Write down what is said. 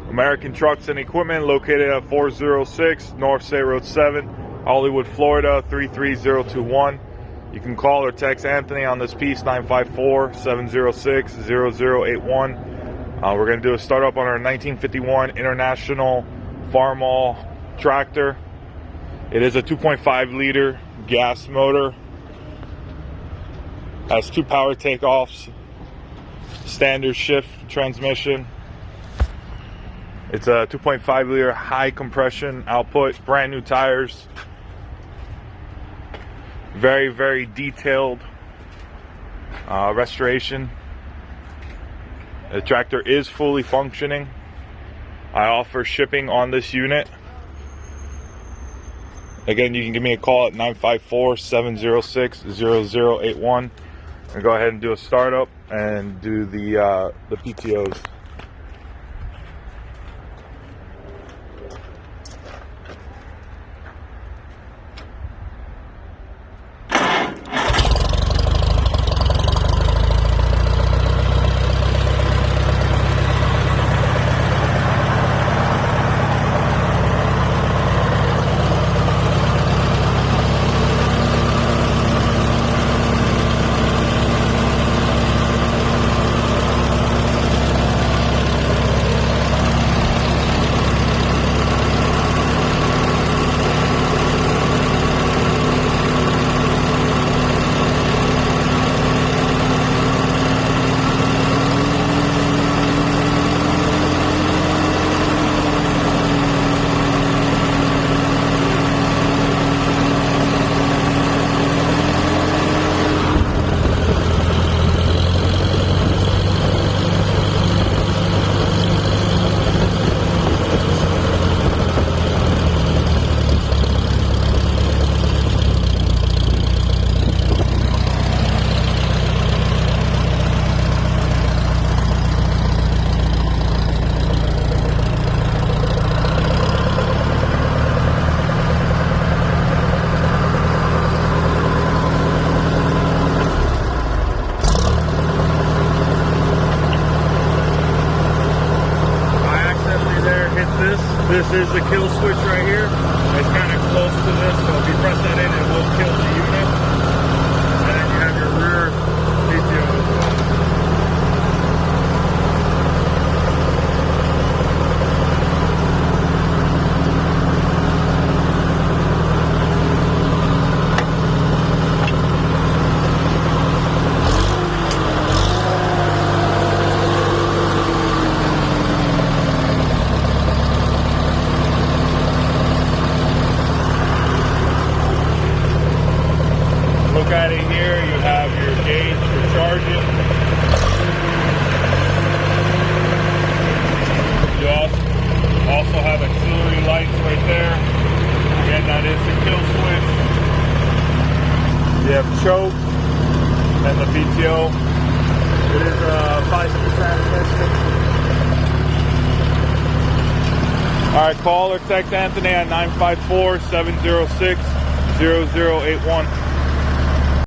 American Trucks and Equipment, located at 406 North State Road 7, Hollywood, Florida 33021. You can call or text Anthony on this piece, 954-706-0081. We're going to do a startup on our 1951 International FARMHALL tractor. It is a 2.5 liter gas motor. Has 2 power takeoffs, standard shift transmission. It's a 2.5 liter high compression output, brand new tires. Very, very detailed restoration. The tractor is fully functioning. I offer shipping on this unit. Again, you can give me a call at 954-706-0081 and go ahead and do a startup and do the PTOs. This is the kill switch right here. It's kind of close to this, so if you press that in, it will kill the unit. And then you have your rear PTO as well. Look at it here, you have your gauge for charging. You also have auxiliary lights right there. Again, that is the kill switch. You have choke and the PTO. It is a 5-speed transmission. Alright, call or text Anthony at 954-706-0081.